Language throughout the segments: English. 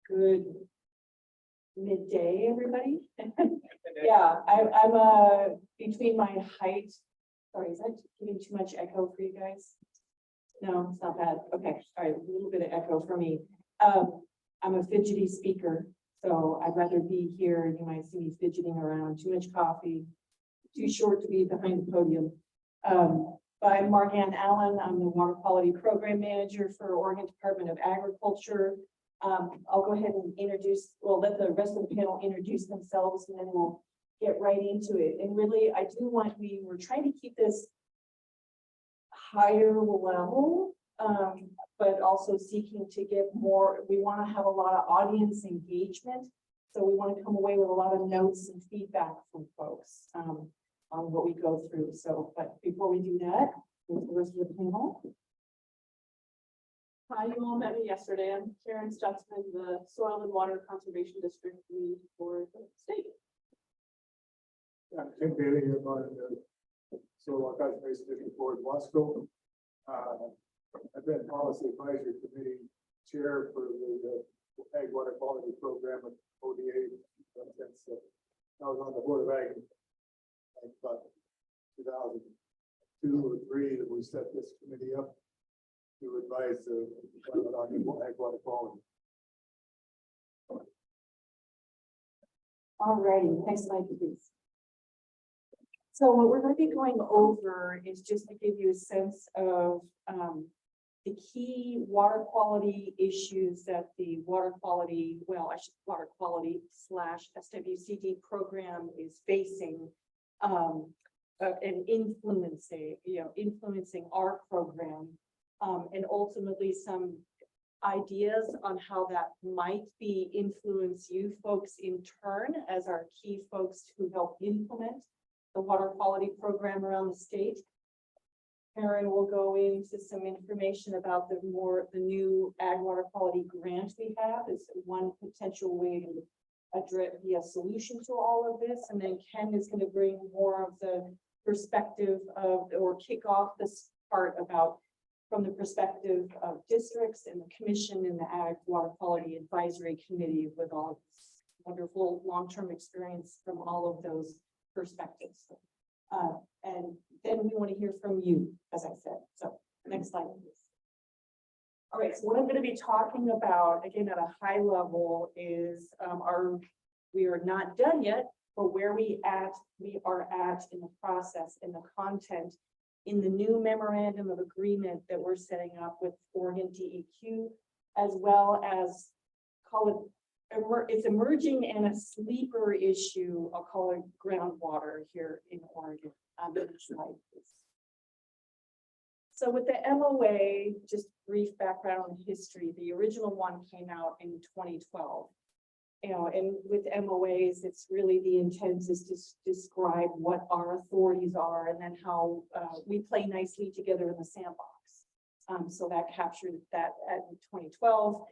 Good midday, everybody. Yeah, I'm between my height. Sorry, is that giving too much echo for you guys? No, it's not bad. Okay, all right, a little bit of echo for me. I'm a fidgety speaker, so I'd rather be here. You might see me fidgeting around. Too much coffee, too short to be behind the podium. I'm Marganne Allen. I'm the Water Quality Program Manager for Oregon Department of Agriculture. I'll go ahead and let the rest of the panel introduce themselves, and then we'll get right into it. And really, we were trying to keep this higher level, but also seeking to get more. We want to have a lot of audience engagement. So we want to come away with a lot of notes and feedback from folks on what we go through. So, but before we do that, here's the rest of the panel. Hi, you all met me yesterday. I'm Karen Stutzman, the Soil and Water Conservation District lead for the state. I'm Tim Bailey here by the Soil Conservation District Board in Wasco. I've been Policy Advisory Committee Chair for the Ag Water Quality Program at ODA since I was on the Board of Ag in about 2002 or 3 that we set this committee up to advise the department on the ag water quality. All righty, next slide, please. So what we're going to be going over is just to give you a sense of the key water quality issues that the water quality / SWCD program is facing and influencing our program. And ultimately some ideas on how that might influence you folks in turn as our key folks who help implement the water quality program around the state. Karen will go into some information about the new ag water quality grant we have is one potential way to be a solution to all of this. And then Ken is going to bring more of the perspective or kick off this part about from the perspective of districts and the commission and the Ag Water Quality Advisory Committee with all of this wonderful long-term experience from all of those perspectives. And then we want to hear from you, as I said. So next slide, please. All right, so what I'm going to be talking about, again, at a high level is we are not done yet, but where we are at in the process, in the content, in the new memorandum of agreement that we're setting up with Oregon DEQ, as well as it's emerging and a sleeper issue. I'll call it groundwater here in Oregon. Next slide, please. So with the MOA, just brief background history, the original one came out in 2012. And with MOAs, it's really the intent is to describe what our authorities are and then how we play nicely together in the sandbox. So that captured that in 2012.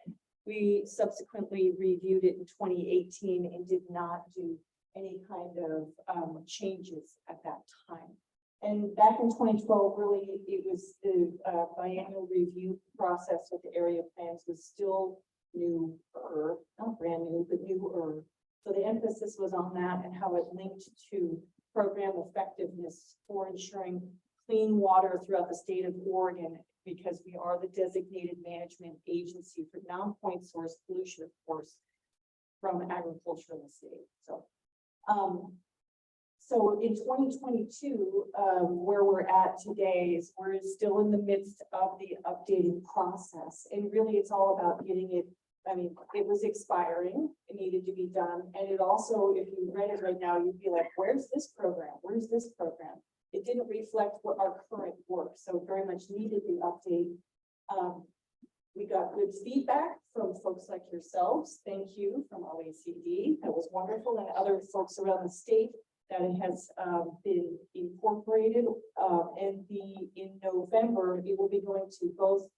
We subsequently reviewed it in 2018 and did not do any kind of changes at that time. And back in 2012, really, it was the biannual review process with the area plans was still newer, not brand new, but newer. So the emphasis was on that and how it linked to program effectiveness for ensuring clean water throughout the state of Oregon, because we are the designated management agency for non-point source pollution, of course, from agriculture in the state. So in 2022, where we're at today is we're still in the midst of the updating process. And really it's all about getting it. I mean, it was expiring, it needed to be done. And it also, if you read it right now, you'd be like, where's this program? Where's this program? It didn't reflect what our current work. So very much needed the update. We got good feedback from folks like yourselves. Thank you from OECD. That was wonderful. And other folks around the state that it has been incorporated. And in November, it will be going to both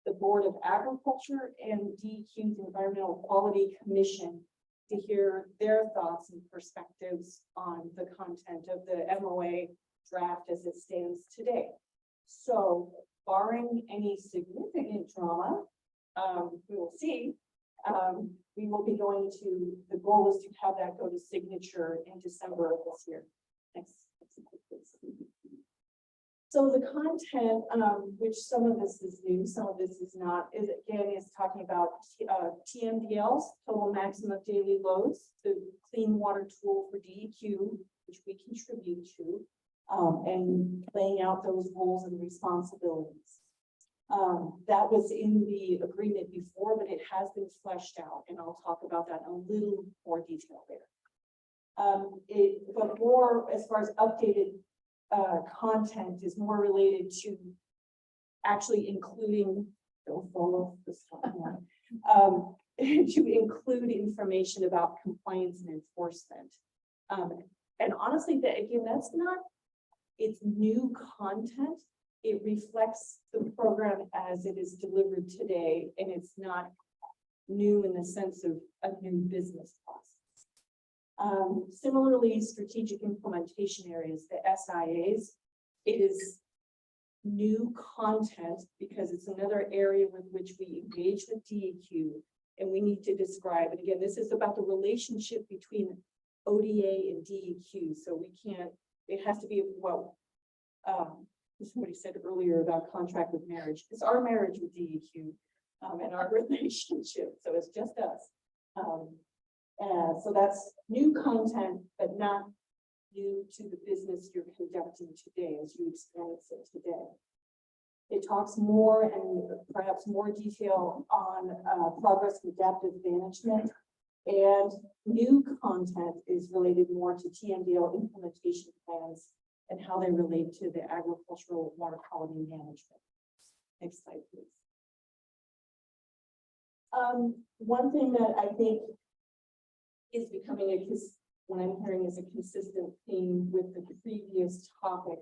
the Board of Agriculture and DEQ's Environmental Quality Commission to hear their thoughts and perspectives on the content of the MOA draft as it stands today. So barring any significant drama, we will see, We will be going to, the goal is to have that go to signature in December of this year. Next slide, please. So the content, which some of this is new, some of this is not, is talking about TMDLs, total maximum daily loads, the clean water tool for DEQ, which we contribute to, and laying out those roles and responsibilities. That was in the agreement before, but it has been fleshed out, and I'll talk about that in a little more detail later. But more as far as updated content is more related to actually including, don't follow this one, to include information about compliance and enforcement. And honestly, that again, that's not, it's new content. It reflects the program as it is delivered today, and it's not new in the sense of a new business process. Similarly, strategic implementation areas, the SIAs, it is new content because it's another area with which we engage with DEQ, and we need to describe it. Again, this is about the relationship between ODA and DEQ, so we can't, it has to be what somebody said earlier about contract with marriage. It's our marriage with DEQ and our relationship, so it's just us. So that's new content, but not new to the business you're conducting today as you experience it today. It talks more and perhaps more detail on progress and adaptive management, and new content is related more to TMDL implementation plans and how they relate to the agricultural water quality management. Next slide, please. One thing that I think is becoming what I'm hearing is a consistent theme with the previous topic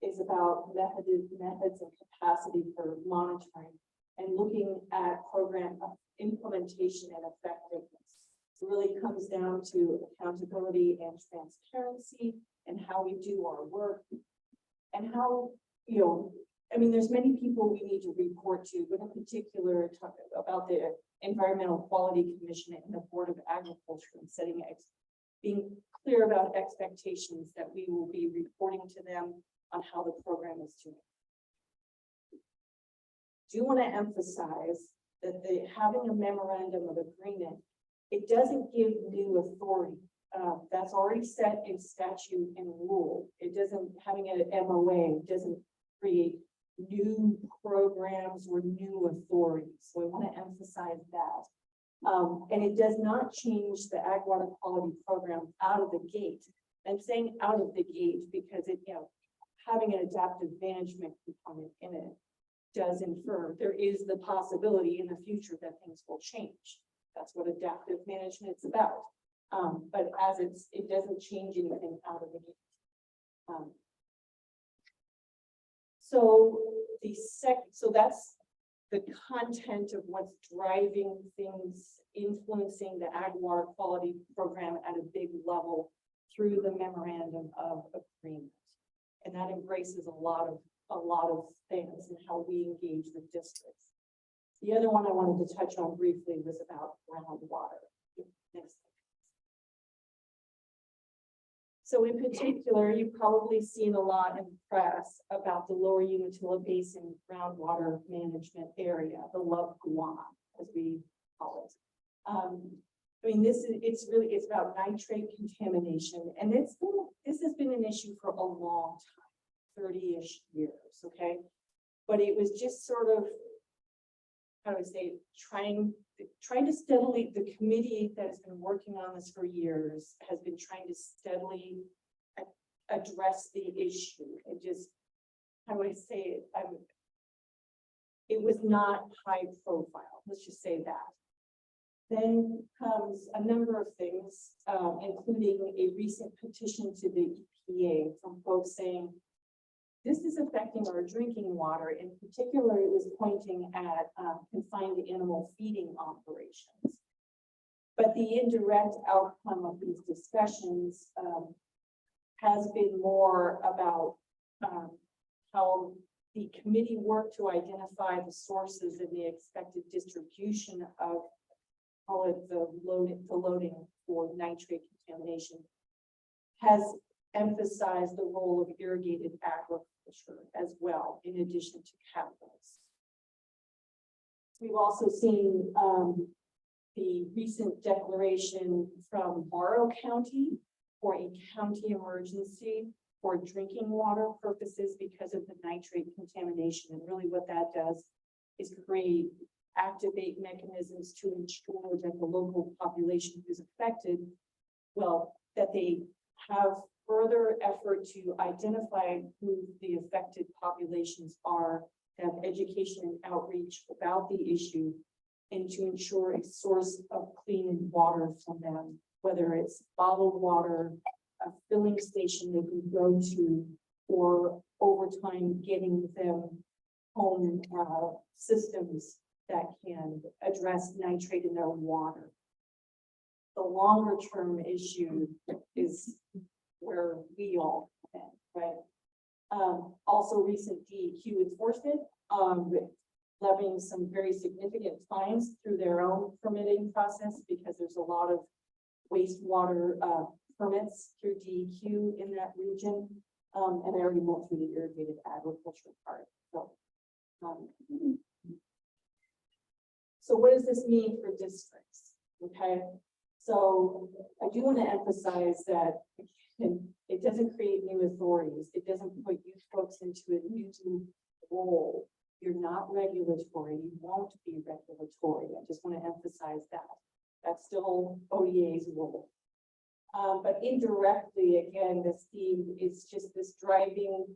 is about methods and capacity for monitoring and looking at program implementation and effectiveness. It really comes down to accountability and transparency and how we do our work and how, you know, I mean, there's many people we need to report to, but in particular, talk about the Environmental Quality Commission and the Board of Agriculture and setting, being clear about expectations that we will be reporting to them on how the program is doing. Do want to emphasize that having a memorandum of agreement, it doesn't give new authority. That's already set in statute and rule. It doesn't, having an MOA doesn't create new programs or new authorities. So I want to emphasize that. And it does not change the ag water quality program out of the gate. I'm saying out of the gate because it, you know, having an adaptive management component in it does infer there is the possibility in the future that things will change. That's what adaptive management is about. But as it doesn't change anything out of the gate. So that's the content of what's driving things, influencing the ag water quality program at a big level through the memorandum of agreement. And that embraces a lot of things and how we engage with districts. The other one I wanted to touch on briefly was about groundwater. Next. So in particular, you've probably seen a lot in the press about the Lower Umatilla Basin groundwater management area, the LUGWA, as we call it. I mean, it's about nitrate contamination, and this has been an issue for a long time, 30-ish years, okay? But it was just sort of, how do I say, trying to steadily, the committee that's been working on this for years has been trying to steadily address the issue. And just, how do I say it? It was not high profile, let's just say that. Then comes a number of things, including a recent petition to the EPA from folks saying, this is affecting our drinking water. In particular, it was pointing at confined animal feeding operations. But the indirect outcome of these discussions has been more about how the committee worked to identify the sources and the expected distribution of call it the loading for nitrate contamination, has emphasized the role of irrigated agriculture as well, in addition to chemicals. We've also seen the recent declaration from Morrow County for a county emergency for drinking water purposes because of the nitrate contamination. And really what that does is activate mechanisms to ensure that the local population who's affected, well, that they have further effort to identify who the affected populations are, have education and outreach about the issue, and to ensure a source of clean water from them, whether it's bottled water, a filling station they can go to, or over time getting them home systems that can address nitrate in their water. The longer term issue is where we all come in, right? Also recent DEQ enforcement, levying some very significant fines through their own permitting process, because there's a lot of wastewater permits through DEQ in that region. And I already went through the irrigated agriculture part. So what does this mean for districts? Okay, so I do want to emphasize that it doesn't create new authorities. It doesn't put you folks into a new role. You're not regulatory. You won't be regulatory. I just want to emphasize that. That's still ODA's role. But indirectly, again, this theme is just this driving.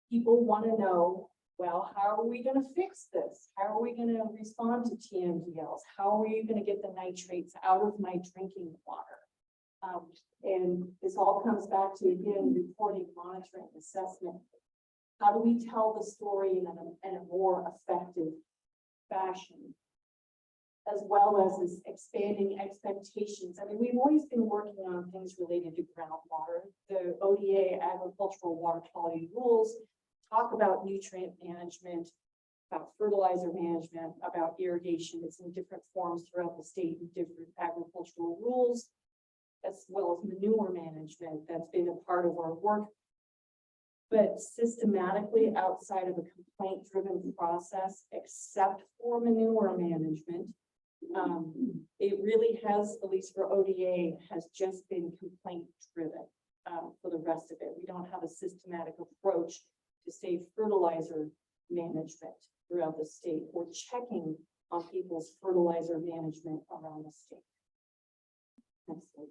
People want to know, well, how are we going to fix this? How are we going to respond to TMDLs? How are we going to get the nitrates out of my drinking water? And this all comes back to, again, reporting, monitoring, assessment. How do we tell the story in a more effective fashion? As well as this expanding expectations. I mean, we've always been working on things related to groundwater. The ODA agricultural water quality rules talk about nutrient management, about fertilizer management, about irrigation. It's in different forms throughout the state in different agricultural rules, as well as manure management. That's been a part of our work. But systematically, outside of a complaint-driven process, except for manure management, it really has, at least for ODA, has just been complaint-driven for the rest of it. We don't have a systematic approach to, say, fertilizer management throughout the state, or checking on people's fertilizer management around the state. Next slide.